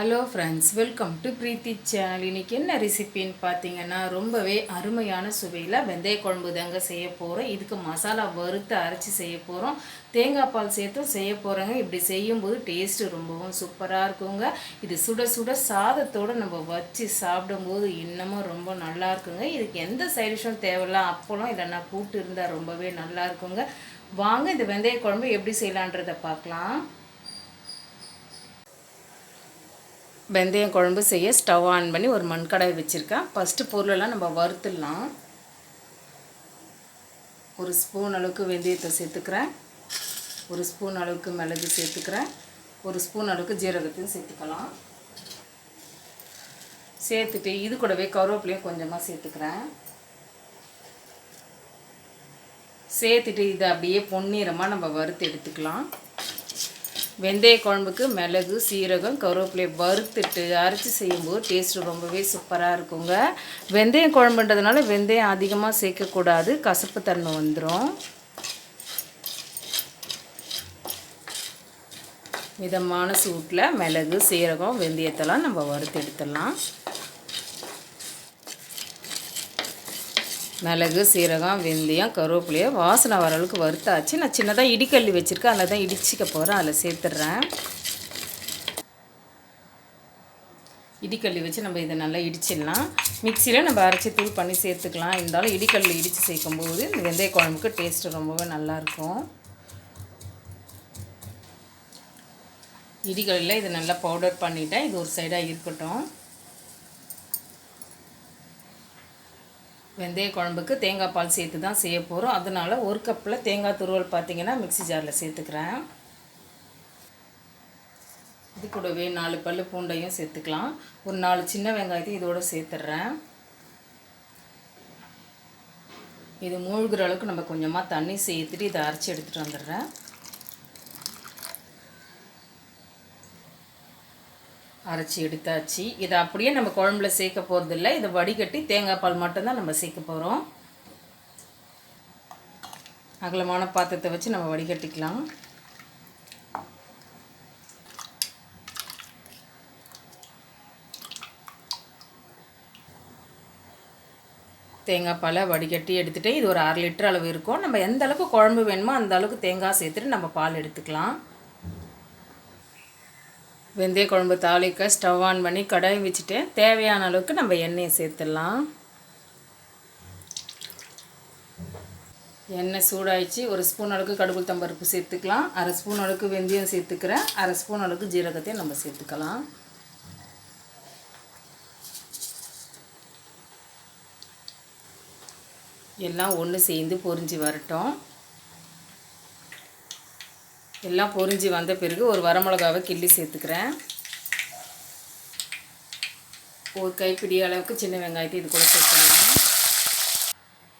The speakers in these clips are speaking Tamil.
Hello friends, welcome to Preethi channel. இன்றைக்கி என்ன ரெசிபின்னு பார்த்தீங்கன்னா, ரொம்பவே அருமையான சுவையில் வெந்தய குழம்பு தாங்க செய்ய போகிறோம். இதுக்கு மசாலா வறுத்து அரைச்சி செய்ய போகிறோம். தேங்காய் பால் சேர்த்தும் செய்ய போகிறோங்க. இப்படி செய்யும்போது டேஸ்ட்டு ரொம்பவும் சூப்பராக இருக்குங்க. இது சுட சுட சாதத்தோடு நம்ம வச்சு சாப்பிடும்போது இன்னமும் ரொம்ப நல்லா இருக்குங்க. இதுக்கு எந்த சைடிஷும் தேவையில்ல, அப்பளம் இல்லைன்னா கூட்டு இருந்தால் ரொம்பவே நல்லா இருக்குங்க. வாங்க இந்த வெந்தய குழம்பு எப்படி செய்யலான்றதை பார்க்கலாம். வெந்தயம் குழம்பு செய்ய ஸ்டவ் ஆன் பண்ணி ஒரு மண்கடாய் வச்சுருக்கேன். ஃபஸ்ட்டு பொருளெல்லாம் நம்ம வறுத்துடலாம். ஒரு ஸ்பூன் அளவுக்கு வெந்தயத்தை சேர்த்துக்கிறேன். ஒரு ஸ்பூன் அளவுக்கு மிளகு சேர்த்துக்கிறேன். ஒரு ஸ்பூன் அளவுக்கு ஜீரகத்தையும் சேர்த்துக்கலாம். சேர்த்துட்டு இது கூடவே கருவேப்பிலையும் கொஞ்சமாக சேர்த்துக்கிறேன். சேர்த்துட்டு இதை அப்படியே பொன்னிறமாக நம்ம வறுத்து எடுத்துக்கலாம். வெந்தய குழம்புக்கு மிளகு, சீரகம், கருவேப்பிலை வறுத்துட்டு அரைச்சி செய்யும்போது டேஸ்ட்டு ரொம்பவே சூப்பராக இருக்குங்க. வெந்தயம் குழம்புன்றதுனால வெந்தயம் அதிகமாக சேர்க்கக்கூடாது, கசப்பு தன்மை வந்துடும். மிதமான சூட்டில் மிளகு, சீரகம், வெந்தயத்தெல்லாம் நம்ம வறுத்து எடுத்துடலாம். மிளகு, சீரகம், வெந்தயம், கருவேப்பிலையை வாசனை வர அளவுக்கு வறுத்தாச்சு. நான் சின்னதாக இடிக்கல்லி வச்சுருக்கேன், அதில் தான் இடிச்சிக்க போகிறேன். அதில் சேர்த்துட்றேன். இடிக்கல்லி வச்சு நம்ம இதை நல்லா இடிச்சிடலாம். மிக்சியில் நம்ம அரைச்சி தூள் பண்ணி சேர்த்துக்கலாம். இருந்தாலும் இடிக்கல்லில் இடித்து சேர்க்கும்போது இந்த வெந்தய குழம்புக்கு டேஸ்ட்டு ரொம்பவே நல்லாயிருக்கும். இடிக்கல்லில் இதை நல்லா பவுடர் பண்ணிவிட்டேன். இது ஒரு சைடாக இருக்கட்டும். வெந்தய குழம்புக்கு தேங்காய் பால் சேர்த்து தான் செய்ய போகிறோம். அதனால் ஒரு கப்பில் தேங்காய் துருவல் பார்த்திங்கன்னா மிக்ஸி ஜாரில் சேர்த்துக்கிறேன். இது கூடவே 4 பல் பூண்டையும் சேர்த்துக்கலாம். ஒரு 4 சின்ன வெங்காயத்தையும் இதோடு சேர்த்துட்றேன். இது மூழ்கிற அளவுக்கு நம்ம கொஞ்சமாக தண்ணி சேர்த்துட்டு இதை அரைச்சி எடுத்துகிட்டு வந்துடுறேன். அரைச்சி எடுத்தாச்சு. இதை அப்படியே நம்ம குழம்புல சேர்க்க போகிறதில்ல. இதை வடிகட்டி தேங்காய் பால் மட்டும்தான் நம்ம சேர்க்க போகிறோம். அகலமான பாத்திரத்தை வச்சு நம்ம வடிகட்டிக்கலாம். தேங்காய் பாலை வடிகட்டி எடுத்துகிட்டு இது ஒரு 1/2 லிட்டர் அளவு இருக்கும். நம்ம எந்த அளவுக்கு குழம்பு வேணுமோ அந்த அளவுக்கு தேங்காய் சேர்த்துட்டு நம்ம பால் எடுத்துக்கலாம். வெந்தய குழம்பு தாளிக்க ஸ்டவ் ஆன் பண்ணி கடாய் வச்சுட்டு தேவையான அளவுக்கு நம்ம எண்ணெயை சேர்த்துடலாம். எண்ணெய் சூடாயிடுச்சு. ஒரு ஸ்பூன் அளவுக்கு கடுகு உளுத்தம்பருப்பு சேர்த்துக்கலாம். 1/2 ஸ்பூன் அளவுக்கு வெந்தயம் சேர்த்துக்கிறேன். 1/2 ஸ்பூன் அளவுக்கு ஜீரகத்தையும் நம்ம சேர்த்துக்கலாம். எல்லாம் ஒன்று சேர்ந்து பொரிஞ்சு வரட்டும். எல்லாம் பொரிஞ்சு வந்த பிறகு ஒரு வரமிளகாவை கிள்ளி சேர்த்துக்கிறேன். ஒரு கைப்பிடி அளவுக்கு சின்ன வெங்காயத்தை இது கூட சேர்த்துக்கலாம்.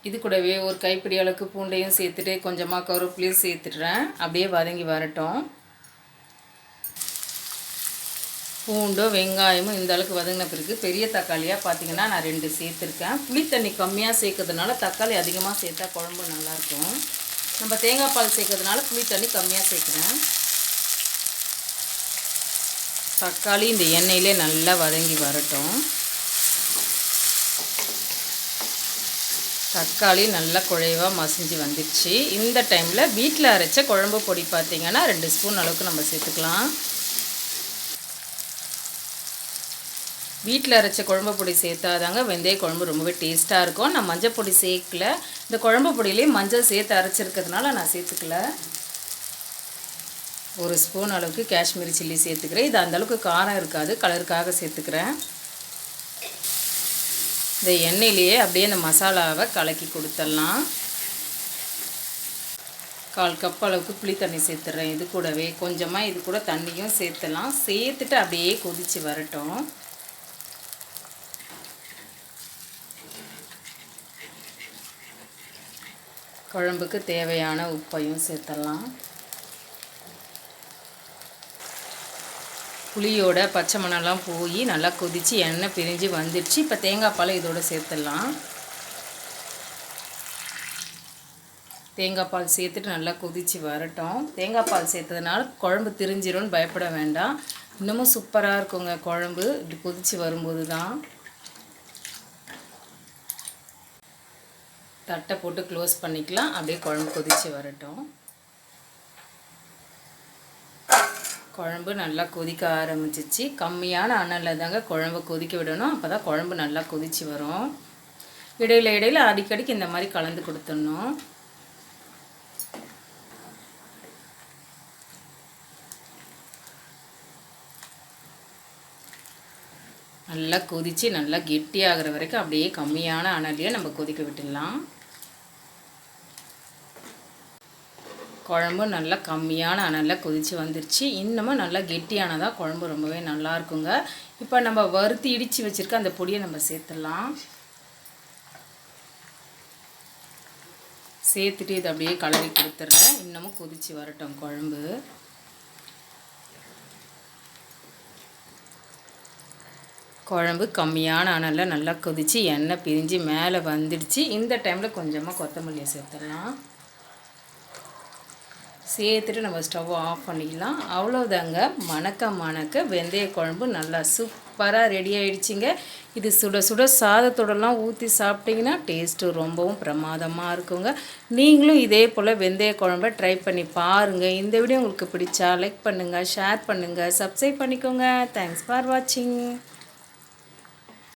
இது கூடவே ஒரு கைப்பிடி அளவுக்கு பூண்டையும் சேர்த்துட்டு கொஞ்சமாக கருவேப்பிலையும் சேர்த்துடுறேன். அப்படியே வதங்கி வரட்டும். பூண்டும் வெங்காயமும் இந்த அளவுக்கு வதங்கின பிறகு பெரிய தக்காளியாக பார்த்திங்கன்னா நான் 2 சேர்த்துருக்கேன். புளி தண்ணி கம்மியாக சேர்க்கறதுனால தக்காளி அதிகமாக சேர்த்தா குழம்பு நல்லாயிருக்கும். நம்ம தேங்காய் பால் சேர்க்கறதுனால புளி தண்ணி கம்மியாக சேர்க்குறேன். தக்காளி இந்த எண்ணெயிலே நல்லா வதங்கி வரட்டும். தக்காளி நல்லா குழைவாக மசிஞ்சு வந்துடுச்சு. இந்த டைமில் வீட்டில் அரைச்ச குழம்பு பொடி பார்த்திங்கன்னா 2 ஸ்பூன் அளவுக்கு நம்ம சேர்த்துக்கலாம். வீட்டில் அரைச்ச குழம்பு பொடி சேர்த்தாதாங்க வெந்தய குழம்பு ரொம்பவே டேஸ்ட்டாக இருக்கும். நான் மஞ்சள் பொடி சேர்க்கல. இந்த குழம்பு பொடியிலே மஞ்சள் சேர்த்து அரைச்சிருக்கிறதுனால நான் சேர்த்துக்கல. ஒரு ஸ்பூன் அளவுக்கு காஷ்மீரி சில்லி சேர்த்துக்கிறேன். இது அந்தளவுக்கு காரம் இருக்காது, கலருக்காக சேர்த்துக்கிறேன். இந்த எண்ணெயிலேயே அப்படியே இந்த மசாலாவை கலக்கி கொடுத்துடலாம். 1/4 கப் அளவுக்கு புளி தண்ணி சேர்த்துட்றேன். இது கூடவே கொஞ்சமாக இது கூட தண்ணியும் சேர்த்துலாம். சேர்த்துட்டு அப்படியே கொதித்து வரட்டும். குழம்புக்கு தேவையான உப்பையும் சேர்த்துடலாம். புளியோட பச்சை மணலாம் போய் நல்லா கொதித்து எண்ணெய் பிரிஞ்சு வந்துடுச்சு. இப்போ தேங்காய் பாலை இதோடு சேர்த்துடலாம். தேங்காய் பால் சேர்த்துட்டு நல்லா கொதித்து வரட்டும். தேங்காய் பால் சேர்த்ததுனால குழம்பு திரிஞ்சிரும்னு பயப்பட வேண்டாம். இன்னமும் சூப்பராக இருக்குங்க குழம்பு இப்படி கொதித்து வரும்போது தான். தட்டை போட்டு க்ளோஸ் பண்ணிக்கலாம். அப்படியே குழம்பு கொதித்து வரட்டும். குழம்பு நல்லா கொதிக்க ஆரம்பிச்சிச்சு. கம்மியான அனலில் தாங்க குழம்பு கொதிக்க விடணும். அப்போ தான் குழம்பு நல்லா கொதித்து வரும். இடையில அடிக்கடிக்கு இந்த மாதிரி கலந்து கொடுத்துடணும். நல்லா கொதித்து நல்லா கெட்டியாகிற வரைக்கும் அப்படியே கம்மியான அனலையே நம்ம கொதிக்க விட்டுடலாம். குழம்பு நல்லா கம்மியான அனலில் கொதித்து வந்துருச்சு. இன்னமும் நல்லா கெட்டியானதாக குழம்பு ரொம்பவே நல்லா இருக்குங்க. இப்போ நம்ம வறுத்து இடித்து வச்சுருக்க அந்த பொடியை நம்ம சேர்த்துடலாம். சேர்த்துட்டு இதை அப்படியே கலரி கொடுத்துட்றேன். இன்னமும் கொதித்து வரட்டும் குழம்பு. குழம்பு கம்மியான அனலில் நல்லா கொதித்து எண்ணெய் பிரிஞ்சு மேலே வந்துடுச்சு. இந்த டைமில் கொஞ்சமாக கொத்தமல்லியை சேர்த்துடலாம். சேர்த்துட்டு நம்ம ஸ்டவ் ஆஃப் பண்ணிக்கலாம். அவ்வளோதாங்க, மணக்க வெந்தய குழம்பு நல்லா சூப்பராக ரெடி ஆகிடுச்சிங்க. இது சுட சுட சாதத்தோடலாம் ஊற்றி சாப்பிட்டிங்கன்னா டேஸ்ட்டு ரொம்பவும் பிரமாதமாக இருக்குங்க. நீங்களும் இதே போல் வெந்தய குழம்பை ட்ரை பண்ணி பாருங்கள். இந்த வீடியோ உங்களுக்கு பிடிச்சா லைக் பண்ணுங்கள், ஷேர் பண்ணுங்கள், சப்ஸ்கிரைப் பண்ணிக்கோங்க. தேங்க்ஸ் ஃபார் வாட்சிங்.